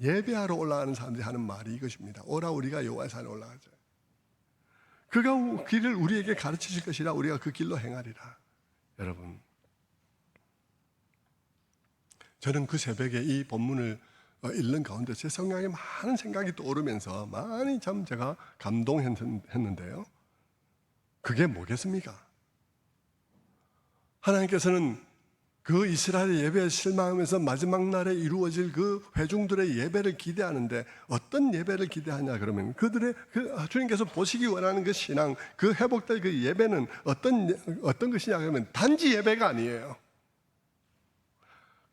예배하러 올라가는 사람들이 하는 말이 이것입니다. 오라 우리가 여호와의 산에 올라가자. 그가 길을 우리에게 가르치실 것이라 우리가 그 길로 행하리라. 여러분, 저는 그 새벽에 이 본문을 읽는 가운데 제 성경에 많은 생각이 떠오르면서 많이 참 제가 감동했는데요. 그게 뭐겠습니까? 하나님께서는 그 이스라엘의 예배에 실망하면서 마지막 날에 이루어질 그 회중들의 예배를 기대하는데 어떤 예배를 기대하냐 그러면 그들의 주님께서 보시기 원하는 그 신앙, 그 회복될 그 예배는 어떤 것이냐 그러면 단지 예배가 아니에요.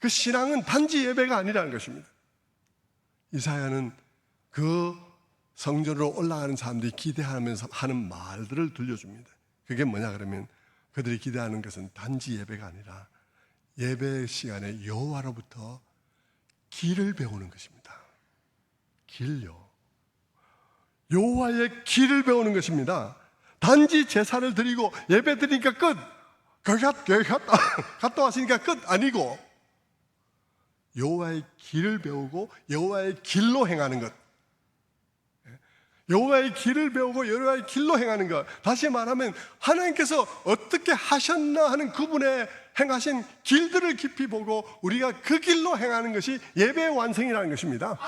그 신앙은 단지 예배가 아니라는 것입니다. 이사야는 그 성전으로 올라가는 사람들이 기대하면서 하는 말들을 들려줍니다. 그게 뭐냐 그러면 그들이 기대하는 것은 단지 예배가 아니라 예배 시간에 여호와로부터 길을 배우는 것입니다. 길요. 여호와의 길을 배우는 것입니다. 단지 제사를 드리고 예배 드리니까 끝. 거기 갔다 왔으니까 끝 아니고 여호와의 길을 배우고 여호와의 길로 행하는 것. 여호와의 길을 배우고 여호와의 길로 행하는 것, 다시 말하면 하나님께서 어떻게 하셨나 하는 그분의 행하신 길들을 깊이 보고 우리가 그 길로 행하는 것이 예배의 완성이라는 것입니다.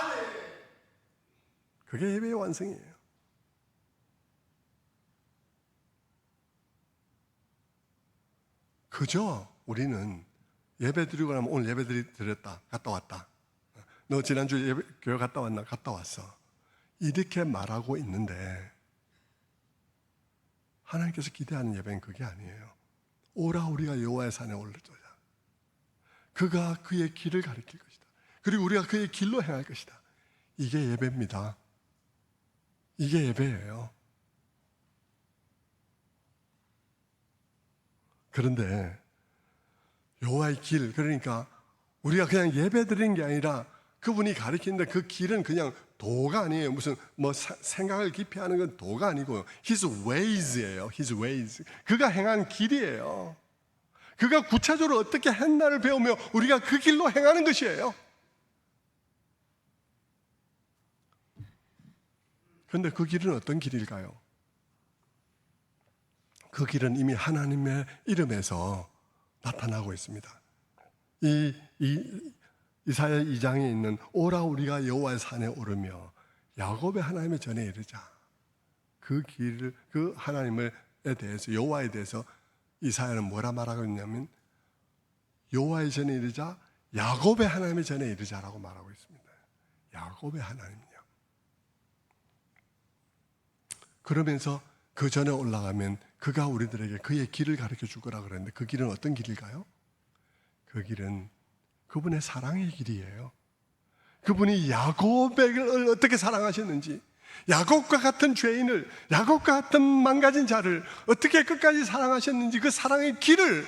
그게 예배의 완성이에요. 그저 우리는 예배 드리고 나면 오늘 예배 드렸다, 갔다 왔다. 너 지난주 예배 교회 갔다 왔나? 갔다 왔어. 이렇게 말하고 있는데 하나님께서 기대하는 예배는 그게 아니에요. 오라 우리가 여호와의 산에 올라져야. 그가 그의 길을 가리킬 것이다. 그리고 우리가 그의 길로 행할 것이다. 이게 예배입니다. 이게 예배예요. 그런데 여호와의 길, 그러니까 우리가 그냥 예배 드리는 게 아니라 그분이 가리키는데 그 길은 그냥 도가 아니에요. 무슨 생각을 깊이 하는 건 도가 아니고요. His ways예요. His ways. 그가 행한 길이에요. 그가 구체적으로 어떻게 했나를 배우며 우리가 그 길로 행하는 것이에요. 그런데 그 길은 어떤 길일까요? 그 길은 이미 하나님의 이름에서 나타나고 있습니다. 이사야 2장에 있는 오라 우리가 여호와의 산에 오르며 야곱의 하나님의 전에 이르자. 그 길을, 그 하나님에 대해서, 여호와에 대해서 이사야는 뭐라 말하고 있냐면 여호와의 전에 이르자, 야곱의 하나님의 전에 이르자라고 말하고 있습니다. 야곱의 하나님이요. 그러면서 그 전에 올라가면 그가 우리들에게 그의 길을 가르쳐 줄 거라 그랬는데 그 길은 어떤 길일까요? 그 길은 그분의 사랑의 길이에요. 그분이 야곱을 어떻게 사랑하셨는지, 야곱과 같은 죄인을, 야곱과 같은 망가진 자를 어떻게 끝까지 사랑하셨는지 그 사랑의 길을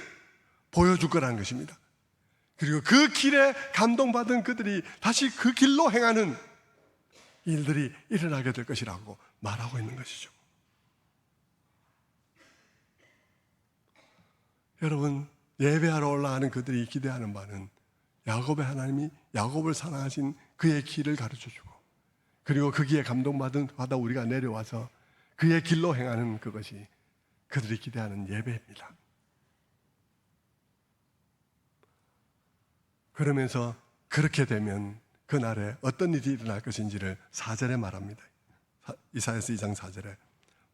보여줄 거라는 것입니다. 그리고 그 길에 감동받은 그들이 다시 그 길로 행하는 일들이 일어나게 될 것이라고 말하고 있는 것이죠. 여러분, 예배하러 올라가는 그들이 기대하는 바는 야곱의 하나님이 야곱을 사랑하신 그의 길을 가르쳐주고, 그리고 거기에 감동받아 우리가 내려와서 그의 길로 행하는 그것이 그들이 기대하는 예배입니다. 그러면서 그렇게 되면 그날에 어떤 일이 일어날 것인지를 4절에 말합니다. 이사야서 2장 4절에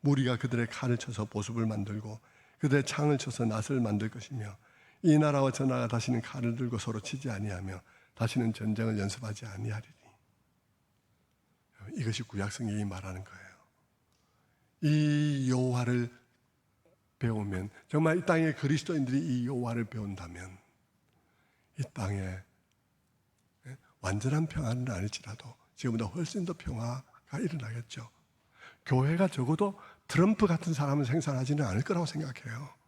무리가 그들의 칼을 쳐서 보습을 만들고 그들의 창을 쳐서 낫을 만들 것이며 이 나라와 저 나라가 다시는 칼을 들고 서로 치지 아니하며 다시는 전쟁을 연습하지 아니하리니. 이것이 구약 성경이 말하는 거예요. 이 여호와를 배우면, 정말 이 땅의 그리스도인들이 이 여호와를 배운다면 이 땅에 완전한 평화는 아닐지라도 지금보다 훨씬 더 평화가 일어나겠죠. 교회가 적어도 트럼프 같은 사람을 생산하지는 않을 거라고 생각해요.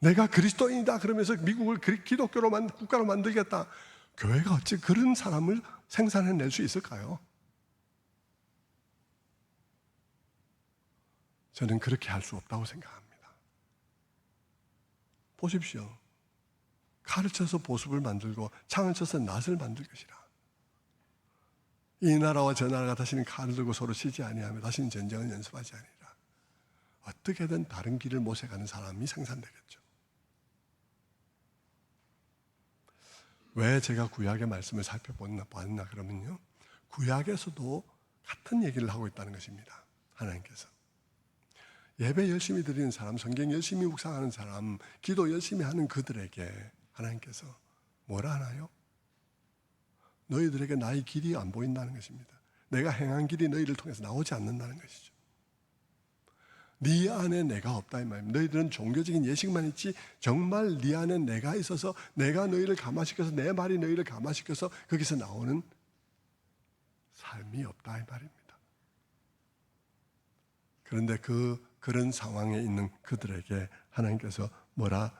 내가 그리스도인이다 그러면서 미국을 기독교로 국가로 만들겠다. 교회가 어찌 그런 사람을 생산해낼 수 있을까요? 저는 그렇게 할 수 없다고 생각합니다. 보십시오. 칼을 쳐서 보습을 만들고 창을 쳐서 낫을 만들 것이라. 이 나라와 저 나라가 다시는 칼을 들고 서로 치지 아니하며 다시는 전쟁을 연습하지 아니라 어떻게든 다른 길을 모색하는 사람이 생산되겠죠. 왜 제가 구약의 말씀을 살펴봤나 그러면요, 구약에서도 같은 얘기를 하고 있다는 것입니다. 하나님께서 예배 열심히 드리는 사람, 성경 열심히 묵상하는 사람, 기도 열심히 하는 그들에게 하나님께서 뭐라 하나요? 너희들에게 나의 길이 안 보인다는 것입니다. 내가 행한 길이 너희를 통해서 나오지 않는다는 것이죠. 네 안에 내가 없다 이 말입니다. 너희들은 종교적인 예식만 있지 정말 네 안에 내가 있어서 내가 너희를 감화시켜서 내 말이 너희를 감화시켜서 거기서 나오는 삶이 없다 이 말입니다. 그런데 그런 상황에 있는 그들에게 하나님께서 뭐라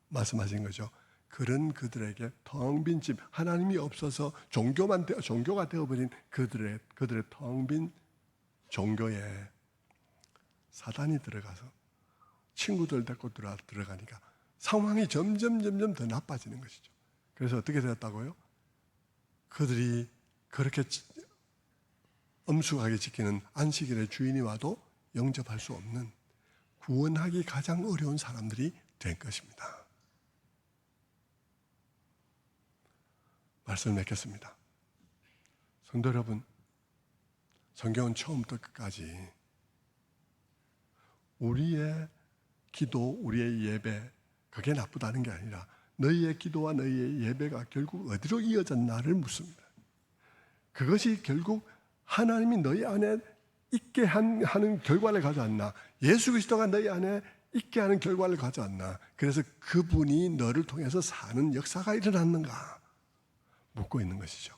말씀하신 거죠? 그런 그들에게 텅 빈 집, 하나님이 없어서 종교가 되어버린 그들의 텅 빈 종교에 사단이 들어가서 친구들 데리고 들어가니까 상황이 점점 더 나빠지는 것이죠. 그래서 어떻게 되었다고요? 그들이 그렇게 엄숙하게 지키는 안식일의 주인이 와도 영접할 수 없는 구원하기 가장 어려운 사람들이 된 것입니다. 말씀을 맺겠습니다. 성도 여러분, 성경은 처음부터 끝까지 우리의 기도, 우리의 예배, 그게 나쁘다는 게 아니라 너희의 기도와 너희의 예배가 결국 어디로 이어졌나를 묻습니다. 그것이 결국 하나님이 너희 안에 있게 하는 결과를 가져왔나, 예수 그리스도가 너희 안에 있게 하는 결과를 가져왔나, 그래서 그분이 너를 통해서 사는 역사가 일어났는가 묻고 있는 것이죠.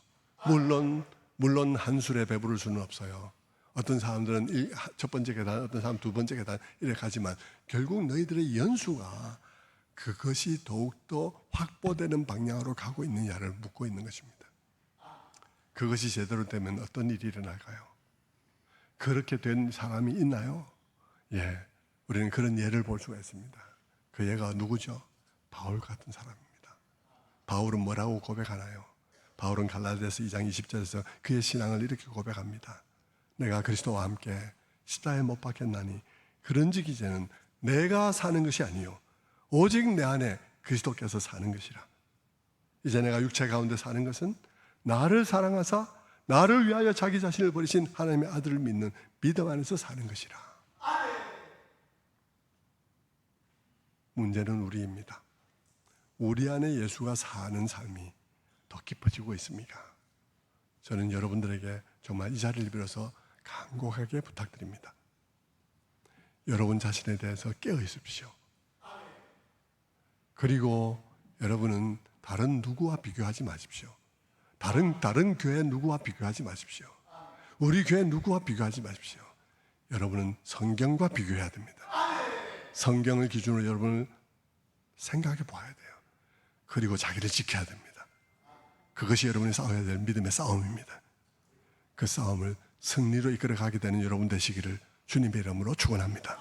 물론 한 술에 배부를 수는 없어요. 어떤 사람들은 첫 번째 계단, 어떤 사람 두 번째 계단 이렇게 가지만 결국 너희들의 연수가 그것이 더욱더 확보되는 방향으로 가고 있느냐를 묻고 있는 것입니다. 그것이 제대로 되면 어떤 일이 일어날까요? 그렇게 된 사람이 있나요? 예, 우리는 그런 예를 볼 수가 있습니다. 그 예가 누구죠? 바울 같은 사람입니다. 바울은 뭐라고 고백하나요? 바울은 갈라디아서 2장 20절에서 그의 신앙을 이렇게 고백합니다. 내가 그리스도와 함께 십자가에 못 박혔나니 그런즉 이제는 내가 사는 것이 아니요 오직 내 안에 그리스도께서 사는 것이라. 이제 내가 육체 가운데 사는 것은 나를 사랑하사 나를 위하여 자기 자신을 버리신 하나님의 아들을 믿는 믿음 안에서 사는 것이라. 문제는 우리입니다. 우리 안에 예수가 사는 삶이 더 깊어지고 있습니까? 저는 여러분들에게 정말 이 자리를 빌어서 간곡하게 부탁드립니다. 여러분 자신에 대해서 깨어 있으십시오. 그리고 여러분은 다른 누구와 비교하지 마십시오. 다른 교회 누구와 비교하지 마십시오. 우리 교회 누구와 비교하지 마십시오. 여러분은 성경과 비교해야 됩니다. 성경을 기준으로 여러분을 생각해 봐야 돼요. 그리고 자기를 지켜야 됩니다. 그것이 여러분이 싸워야 될 믿음의 싸움입니다. 그 싸움을 승리로 이끌어가게 되는 여러분 되시기를 주님의 이름으로 축원합니다.